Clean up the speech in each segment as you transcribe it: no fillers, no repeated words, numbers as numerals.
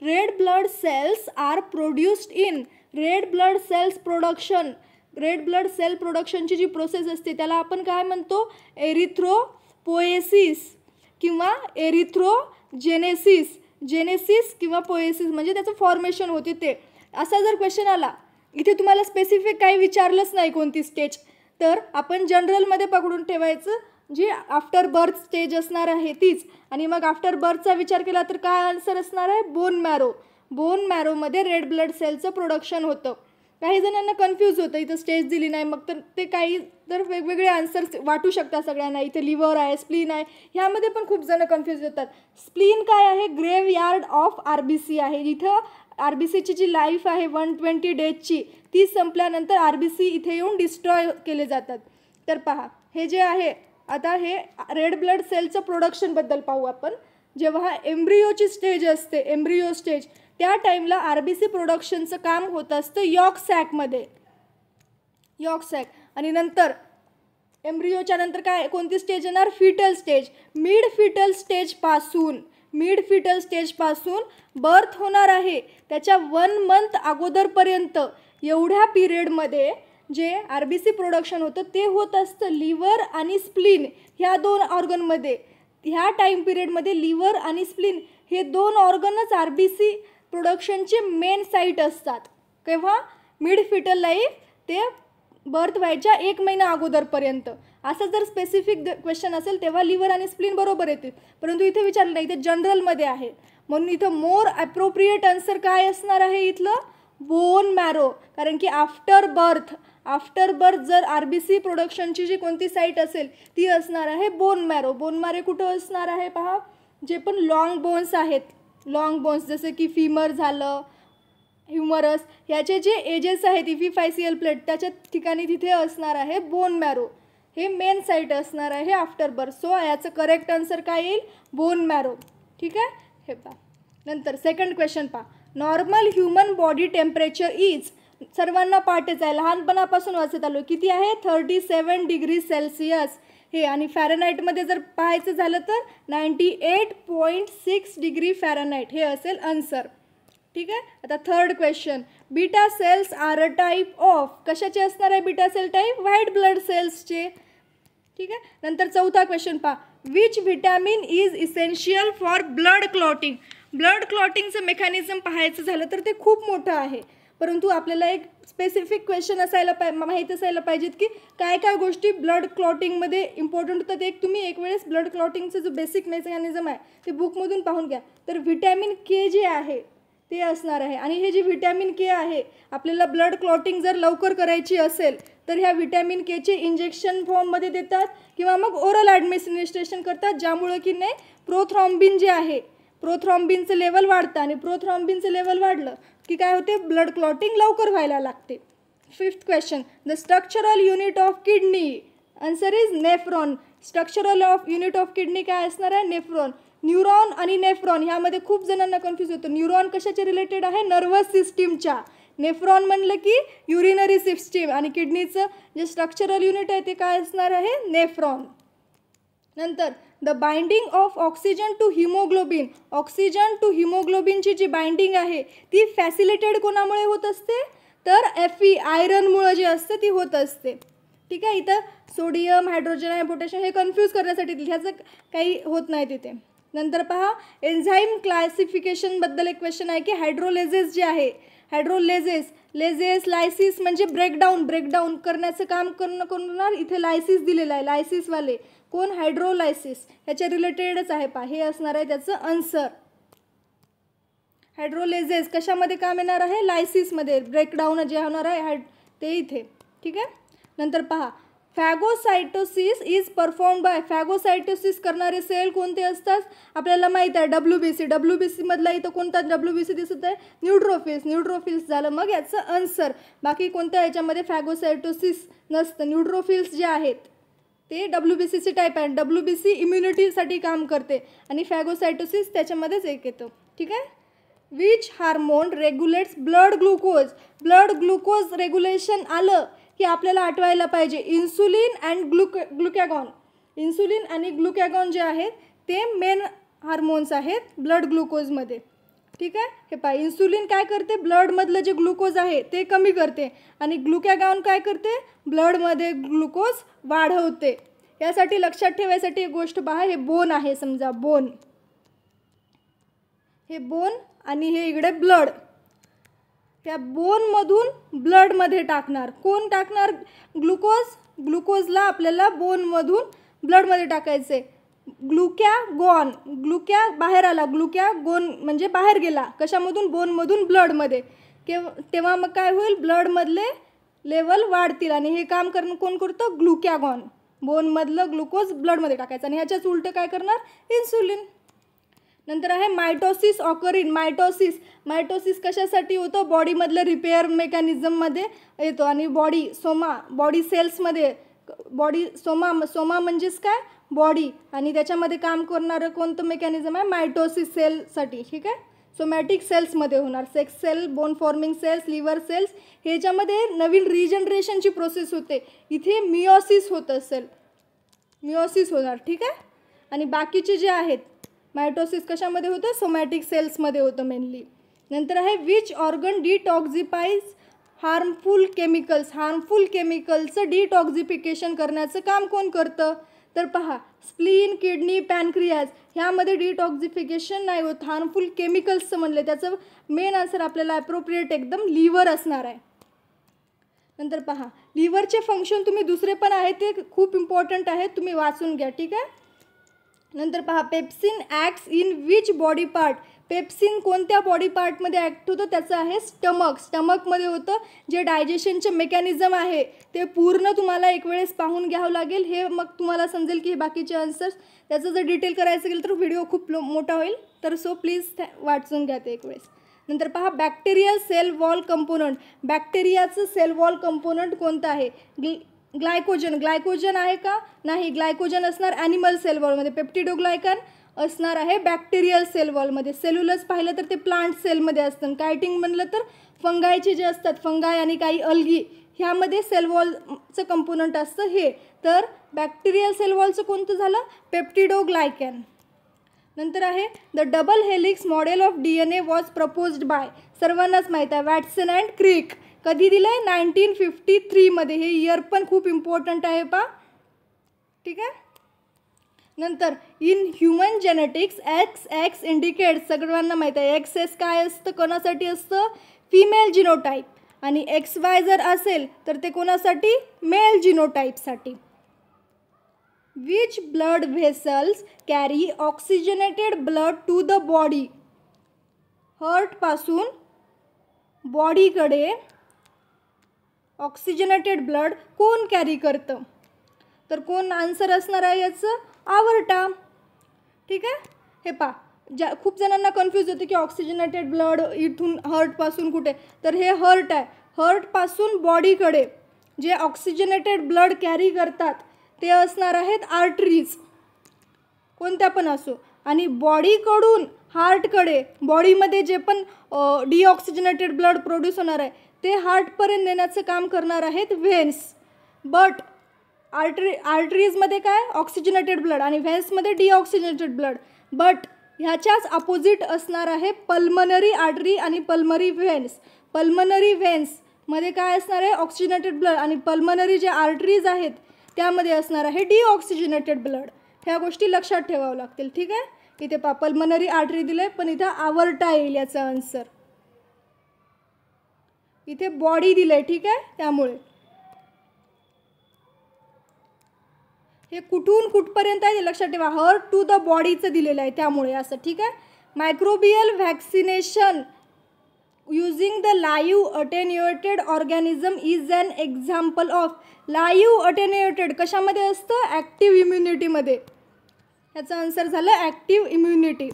Red blood cells are produced in red blood cells production. Red blood cell प्रोडक्शनची जी process असते त्याला आपण काय म्हणतो, एरिथ्रोपोएसिस किंवा एरिथ्रोजेनेसिस. जेनेसिस किंवा पोएसिस म्हणजे त्याचं फॉर्मेशन होते ते. असा जर क्वेश्चन आला, इथे तुम्हाला स्पेसिफिक काही विचारलंच नाही कोणती स्टेज, तर आपण जनरलमध्ये पकडून ठेवायचं जी आफ्टर बर्थ स्टेज असणार आहे तीच. आणि मग आफ्टर बर्थचा विचार केला तर काय आन्सर असणार आहे, बोन मॅरो. बोन मॅरोमध्ये रेड ब्लड सेलचं प्रोडक्शन होतं. काही जणांना कन्फ्यूज होतं, इथं स्टेज दिली नाही मग तर ते काही तर वेगवेगळे आन्सर्स वाटू शकतात सगळ्यांना. इथे लिव्हर आहे, स्प्लीन आहे, ह्यामध्ये पण खूप जण कन्फ्यूज होतात. स्प्लीन काय आहे, ग्रेव यार्ड ऑफ RBC आहे. इथं RBCची जी लाईफ आहे 120 डेजची ती संपल्यानंतर RBC इथे येऊन डिस्ट्रॉय केले जातात. तर पहा हे जे आहे, आता हे रेड ब्लड सेलचं प्रोडक्शनबद्दल पाहू आपण. जेव्हा एम्ब्रियोची स्टेज असते, एम्ब्रियो स्टेज, त्या टाईमला RBC प्रोडक्शनचं काम होत असतं यॉर्क सॅकमध्ये, यॉर्क सॅक. आणि नंतर एम्ब्रियोच्या नंतर काय कोणती स्टेज येणार, फिटल स्टेज. मिड फिटल स्टेजपासून बर्थ होणार आहे त्याच्या 1 मंथ अगोदरपर्यंत एवढ्या पिरियडमध्ये जे RBC प्रोडक्शन होतं ते होत असतं लिव्हर आणि स्प्लीन ह्या 2 ऑर्गनमध्ये. ह्या टाईम पिरियडमध्ये लिव्हर आणि स्प्लीन हे 2 ऑर्गनच RBC प्रोडक्शनचे मेन साईट असतात. केव्हा, मिड फिटल लाईफ ते बर्थ व्हायच्या 1 महिना अगोदरपर्यंत. असं जर स्पेसिफिक क्वेश्चन असेल तेव्हा लिव्हर आणि स्प्लीन बरोबर येतील, परंतु इथे विचारलं नाही, इथे जनरलमध्ये आहे. म्हणून इथं मोर ॲप्रोप्रिएट आन्सर काय असणार आहे इथलं, बोन मॅरो. कारण की आफ्टर बर्थ जर RBC प्रोडक्शनची जी कोणती साईट असेल ती असणार आहे बोन मॅरो. बोन मॅरो कुठं असणार आहे पहा, जे पण लॉंग बोन्स आहेत, लॉंग बोन्स जसे की फिमर झालं, ह्युमरस, ह्याचे जे एजेस आहेत इफिफायसियल प्लेट त्याच्या ठिकाणी तिथे असणार आहे बोन मॅरो. हे मेन साईट असणार आहे आफ्टर बर्थ. सो याचं करेक्ट आन्सर काय येईल, बोन मॅरो. ठीक आहे, हे पहा. नंतर सेकंड क्वेश्चन पहा, normal human body temperature is, सर्वांना पाठच आहे, लहानपणापासून वाचत आलो, किती आहे, 37 डिग्री सेल्सिअस हे. आणि फॅरनहाईटमध्ये जर पाहायचं झालं तर 98.6 डिग्री फॅरनहाईट हे असेल आन्सर. ठीक आहे. आता third question, beta cells are a type of, कशाचे असणार आहे beta cell type, white blood सेल्सचे. ठीक आहे. नंतर चौथा क्वेश्चन पहा, which vitamin is essential for blood clotting. Blood क्लॉटिंगचं मेकॅनिझम पाहायचं झालं तर ते खूप मोठं आहे, परंतु आपल्याला एक स्पेसिफिक क्वेश्चन असायला माहीत असायला पाहिजेत की काय काय गोष्टी ब्लड क्लॉटिंगमध्ये इम्पॉर्टंट होतात. एक वेळेस ब्लड क्लॉटिंगचं जो बेसिक मेकॅनिझम आहे ते बुकमधून पाहून घ्या. तर व्हिटॅमिन के जे आहे ते असणार आहे. आणि हे जे व्हिटॅमिन के आहे, आपल्याला ब्लड क्लॉटिंग जर लवकर करायची असेल तर ह्या व्हिटॅमिन केचे इंजेक्शन फॉर्ममध्ये देतात किंवा मग ओरल ॲडमिनिस्ट्रेशन करतात, ज्यामुळं की नाही प्रोथ्रॉम्बिन जे आहे, प्रोथ्रॉम्बिनचं लेवल वाढतं आणि प्रोथ्रॉम्बिनचं लेवल वाढलं की काय होते, ब्लड क्लॉटिंग लवकर व्हायला लागते. Fifth question, the structural unit of kidney, answer is nephron. Structural unit of kidney काय असणार आहे, नेफ्रॉन. न्यूरॉन आणि नेफ्रॉन ह्यामध्ये खूप जणांना कन्फ्यूज होतं. न्यूरॉन कशाचे रिलेटेड आहे, नर्वस सिस्टीमच्या. नेफ्रॉन म्हणलं की युरिनरी सिस्टीम, आणि किडनीचं जे स्ट्रक्चरल युनिट आहे ते काय असणार आहे, नेफ्रॉन. नंतर the binding of oxygen to haemoglobin, oxygen to हिमोग्लोबिनची जी बाइंडिंग आहे ती फॅसिलिटेड कोणामुळे होत असते, तर Fe आयरनमुळे जे असते ती होत असते. ठीक आहे. इथं सोडियम, हायड्रोजन आणि पोटॅशियम हे कन्फ्यूज करण्यासाठी ह्याचं काही होत नाही तिथे. नंतर पहा, एन्झाईम क्लासिफिकेशनबद्दल एक क्वेश्चन आहे की हायड्रोलेजेस जे आहे, लेझेस लायसिस म्हणजे ब्रेकडाऊन करण्याचं काम करणार. इथे लायसिस दिलेलं आहे, लायसिसवाले कोण, हायड्रोलायसिस, ह्याच्या रिलेटेडच आहे पहा, हे असणार आहे त्याचं आन्सर. हायड्रोलेजेस कशामध्ये काम येणार आहे, लायसिसमध्ये, ब्रेकडाऊन जे होणार आहे ते इथे. ठीक आहे. नंतर पहा, फॅगोसायटोसिस इज परफॉर्म बाय, फॅगोसायटोसिस करणारे सेल कोणते असतात, आपल्याला माहीत आहे WBC मधला इथं कोणता WBC दिसत आहे, न्यूट्रोफिल्स झालं मग याचं आन्सर. बाकी कोणत्या याच्यामध्ये फॅगोसायटोसिस नसतं. न्यूट्रोफिल्स जे आहेत ते WBCची टाईप आहे. WBC इम्युनिटीसाठी काम करते आणि फॅगोसायटोसिस त्याच्यामध्येच एक येतं. ठीक आहे. Which hormone रेग्युलेट्स blood glucose regulation आलं की आपल्याला आठवायला पाहिजे इन्सुलिन अँड ग्लुकॅगॉन. इन्सुलिन आणि ग्लुकॅगॉन जे आहेत ते मेन हार्मोन्स आहेत ब्लड ग्लुकोजमध्ये. ठीक आहे. हे पहा, इन्सुलिन काय करते, ब्लडमधलं जे ग्लुकोज आहे ते कमी करते आणि ग्लुकॅगॉन काय करते, ब्लडमध्ये ग्लुकोज वाढवते. यासाठी लक्षात ठेवायसाठी एक गोष्ट पहा, हे बोन आहे समजा, बोन, हे बोन आणि हे इकडे ब्लड. त्या बोनमधून ब्लडमध्ये टाकणार, कोण टाकणार, ग्लुकोज. ग्लुकोजला आपल्याला बोनमधून ब्लडमध्ये टाकायचे. ग्लुकॅगॉन, ग्लुकॅ बाहेर आला, ग्लुकॅगॉन म्हणजे बाहेर गेला, कशामधून, बोनमधून ब्लडमध्ये. तेव्हा मग काय होईल, ब्लडमधले लेवल वाढतील आणि हे काम कोण करतं, ग्लुकॅगॉन. बोनमधलं ग्लुकोज ब्लडमध्ये टाकायचं आणि ह्याच्याच उलटं काय करणार, इन्सुलिन. नंतर आहे मायटोसिस ऑकरिन. मायटोसिस कशासाठी होतं, बॉडीमधलं रिपेअर मेकॅनिझममध्ये येतो आणि बॉडी सेल्समध्ये, सोमा म्हणजेच काय, बॉडी, आणि त्याच्यामध्ये काम करणारं कोणतं मेकॅनिझम आहे, मायटोसिस सेलसाठी. ठीक आहे. सोमॅटिक सेल्समध्ये होणार, sex cell, bone forming cells, liver cells, ह्याच्यामध्ये नवीन रिजनरेशनची प्रोसेस होते. इथे मिओसिस होत असेल, मिओसिस होणार. ठीक आहे. आणि बाकीचे जे आहेत, मायटोसिस कशामध्ये होतं, सोमॅटिक सेल्समध्ये होतं मेनली. नंतर आहे विच ऑर्गन डिटॉक्झिफाईज हार्मफुल केमिकल्सचं डिटॉक्झिफिकेशन करण्याचं काम कोण करतं, तर पहा, स्प्लीन, किडनी, पॅनक्रियाज, ह्यामध्ये डिटॉक्झिफिकेशन नाही होत. हार्मफुल केमिकल्सचं म्हणले, त्याचं मेन आन्सर आपल्याला ॲप्रोप्रिएट एकदम लिव्हर असणार आहे. नंतर पहा, लिव्हरचे फंक्शन तुम्ही दुसरे पण आहेत, ते खूप इम्पॉर्टंट आहेत, तुम्ही वाचून घ्या. ठीक आहे. नंतर पहा, pepsin acts in which body part. Pepsin कोणत्या बॉडी पार्टमध्ये ॲक्ट होतं, त्याचं आहे स्टमकमध्ये होतं. जे डायजेशनचे मेकॅनिझम आहे ते पूर्ण तुम्हाला एक वेळेस पाहून घ्यावं लागेल, हे मग तुम्हाला समजेल की हे बाकीचे आन्सर्स. त्याचं जर डिटेल करायचं गेलं तर व्हिडिओ खूप मोठा होईल, तर प्लीज वाचून घ्या ते एक वेळेस. नंतर पहा, बॅक्टेरियल सेल वॉल कंपोनंट. बॅक्टेरियाचं सेल वॉल कंपोनंट कोणतं आहे, ग्लायकोजन आहे का, नाही, ग्लायकोजन असणार ॲनिमल सेल वॉलमध्ये. पेप्टिडोग्लायकन असणार आहे बॅक्टेरियल सेल वॉलमध्ये. सेल्युलस पाहिलं तर ते प्लांट सेलमध्ये असतं. कायटिंग म्हणलं तर फंगायचे जे असतात, फंगाय आणि काही अल्गी, ह्यामध्ये सेल वॉलचं कंपोनंट असतं हे. तर बॅक्टेरियल सेल वॉलचं कोणतं झालं, पेप्टिडोग्लायकॅन. नंतर आहे the double helix model of DNA was proposed by. सर्वांनाच माहीत आहे, वॅटसन अँड क्रिक. कधी दिलं आहे, 1953मध्ये. हे इयर पण खूप इम्पॉर्टंट आहे पा. ठीक आहे. नंतर in human genetics XX indicate, सगळ्यांना माहीत आहे XS काय असतं, कोणासाठी असतं, फिमेल जिनोटाईप, आणि XY जर असेल तर ते कोणासाठी, मेल जिनोटाईपसाठी. Which blood vessels carry oxygenated blood to the body. हार्टपासून बॉडीकडे ऑक्सिजनेटेड ब्लड कोण कॅरी करतं, तर कोण आन्सर असणार आहे याचं, आवर्टा. ठीक आहे. हे पहा, खूप जणांना कन्फ्यूज होते की ऑक्सिजनेटेड ब्लड इथून हार्टपासून कुठे, तर हे हार्ट आहे. हार्टपासून बॉडीकडे जे ऑक्सिजनेटेड ब्लड कॅरी करतात ते असणार आहेत आर्टरीज, कोणत्या पण असो. आणि बॉडीकडून हार्टकडे, बॉडीमध्ये जे पण डिऑक्सिजनेटेड ब्लड प्रोड्यूस होणार आहे ते हार्टपर्यंत नेण्याचं काम करणार आहेत व्हेन्स. बट आर्टरीजमध्ये काय, ऑक्सिजनेटेड ब्लड, आणि व्हेन्समध्ये डिऑक्सिजनेटेड ब्लड. बट ह्याच्याच अपोजिट असणार आहे पल्मनरी आर्टरी आणि पल्मनरी व्हेन्स. पल्मनरी व्हेन्समध्ये काय असणार आहे, ऑक्सिजनेटेड ब्लड, आणि पल्मनरी जे आर्टरीज आहेत त्यामध्ये असणार आहे डिऑक्सिजनेटेड ब्लड. ह्या गोष्टी लक्षात ठेवावं लागतील. ठीक आहे. इथे पल्मनरी आर्टरी दिले, पण इथं आवर्टा येईल याचा आन्सर. इथे बॉडी दिलंय. ठीक आहे. त्यामुळे हे कुठून कुठपर्यंत आहे लक्षात ठेवा, हार्ट टू द बॉडीचं दिलेलं आहे त्यामुळे असं. ठीक आहे. Microbial vaccination using the live attenuated organism is an example of. Live attenuated कशामध्ये असतं, ॲक्टिव्ह इम्युनिटीमध्ये. ह्याचं आन्सर झालं ॲक्टिव्ह इम्युनिटी.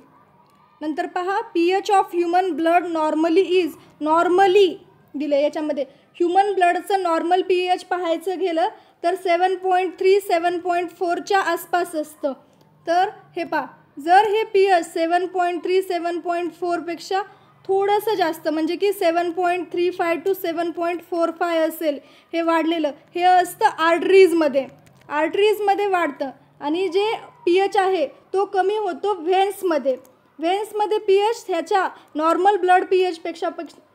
नंतर पहा, pH of human blood normally is. Normally दिले याच्यामध्ये, ह्युमन ब्लडचं नॉर्मल pH पाहायचं गेलं तर 7.3 7.4च्या आसपास असतं. तर हे पहा, जर हे pH 7.3 7.4पेक्षा थोडंसं जास्त, म्हणजे की 7.35 to 7.45 असेल, हे वाढलेलं, हे असतं आर्टरीजमध्ये. आर्टरीजमध्ये वाढतं. आणि जे pH आहे तो कमी होतो व्हेन्समध्ये. व्हेन्समध्ये पी एच ह्याच्या नॉर्मल ब्लड पी एचपेक्षा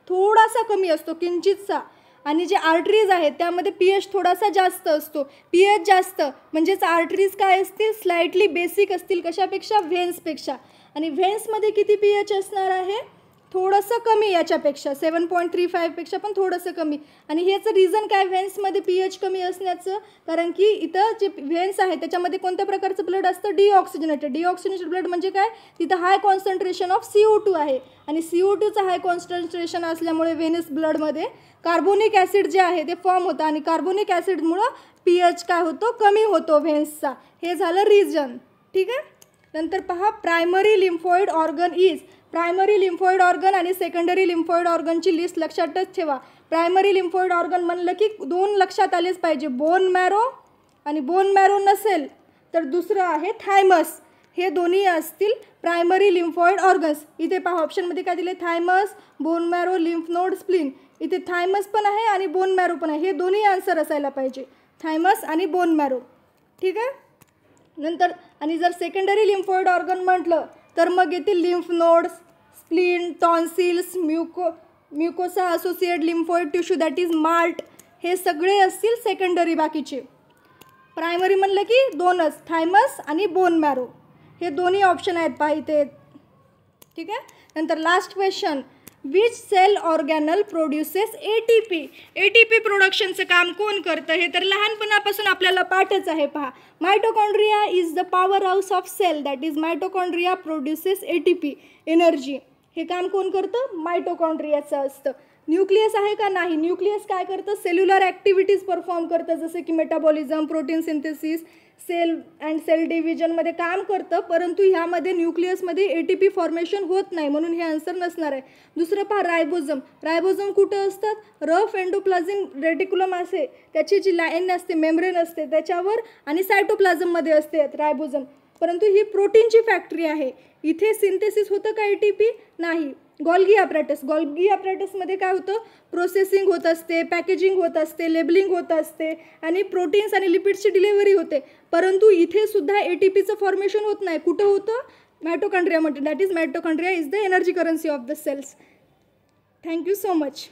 थोडासा कमी असतो, किंचितसा. आणि जे आर्टरीज आहेत त्यामध्ये पी एच थोडासा जास्त असतो. पी एच जास्त म्हणजेच आर्टरीज काय असतील, स्लाइटली बेसिक असतील कशापेक्षा, व्हेन्सपेक्षा. आणि व्हेन्समध्ये किती पी एच असणार आहे, थोडंसं कमी याच्यापेक्षा, 7.35पेक्षा पण थोडंसं कमी. आणि ह्याचं रिझन काय व्हेन्समध्ये पी एच कमी असण्याचं, कारण की इथं जे व्हेन्स आहे त्याच्यामध्ये कोणत्या प्रकारचं ब्लड असतं, डिऑक्सिजनेटेड. डिऑक्सिजनेटेड ब्लड म्हणजे काय, तिथं हाय कॉन्सन्ट्रेशन ऑफ CO2 आहे. आणि CO2चं हाय कॉन्सन्ट्रेशन असल्यामुळे व्हेनस ब्लडमध्ये कार्बोनिक ॲसिड जे आहे ते फॉर्म होतं आणि कार्बोनिक ॲसिडमुळं पी एच काय होतो, कमी होतो व्हेन्सचा. हे झालं रिझन. ठीक आहे. नंतर पहा, primary lymphoid organ is. Primary lymphoid organ आणि सेकंडरी लिम्फोइड ऑर्गनची लिस्ट लक्षातच ठेवा. प्रायमरी लिम्फोइड ऑर्गन म्हणलं की 2 लक्षात आलेच पाहिजे, बोन मॅरो, आणि बोन मॅरो नसेल तर दुसरं आहे थायमस. हे दोन्ही असतील प्रायमरी लिम्फोइड ऑर्गन्स. इथे पहा ऑप्शनमध्ये काय दिले, thymus, bone marrow, lymph node, spleen. इथे थायमस पण आहे आणि बोन मॅरो पण आहे. हे दोन्ही आन्सर असायला पाहिजे, थायमस आणि बोन मॅरो. ठीक आहे. नंतर आणि जर सेकंडरी लिम्फोइड ऑर्गन म्हटलं तर मग येतील lymph nodes, spleen, tonsils, mucosa associate lymphoid tissue that is MALT. हे सगळे असतील सेकंडरी. बाकीचे प्रायमरी म्हणलं की 2च, थायमस आणि बोन मॅरो. हे दोन्ही ऑप्शन आहेत पहा इथे. ठीक आहे. नंतर last question, which cell organelle produces ATP. ATP प्रोडक्शनचं काम कोण करतं, हे तर लहानपणापासून आपल्याला पाठच आहे. पहा, mitochondria is the powerhouse of cell, that is mitochondria produces ATP, energy. हे काम कोण करतं, मायटोकॉन्ड्रियाचं असतं. न्यूक्लियस आहे का, नाही. न्यूक्लियस काय करतं, सेल्युलर ॲक्टिव्हिटीज परफॉर्म करतं, जसं की metabolism, protein synthesis, cell and cell डिव्हिजनमध्ये काम करतं. परंतु ह्यामध्ये न्यूक्लियसमध्ये ATP फॉर्मेशन होत नाही, म्हणून हे आन्सर नसणार आहे. दुसरं पहा, रायबोझम. रायबोझम कुठं असतात, रफ एंडोप्लाझमिक रेटिक्युलम असे त्याची जी लाईन असते, मेम्ब्रेन असते त्याच्यावर, आणि सायटोप्लाझममध्ये असते रायबोझम. परंतु ही प्रोटीनची फॅक्टरी आहे. इथे सिंथेसिस होतं का ATP, नाही. Golgi apparatus. गॉल्गी ॲपरेटसमध्ये काय होतं, प्रोसेसिंग होत असते, पॅकेजिंग होत असते, लेबलिंग होत असते, आणि प्रोटीन्स आणि लिपिड्सची डिलिव्हरी होते. परंतु इथे सुद्धा ATPचं फॉर्मेशन होत नाही. कुठं होतं, मायटोकॉन्ड्रियामध्ये. That is mitochondria is the energy currency of the cells. Thank you so much.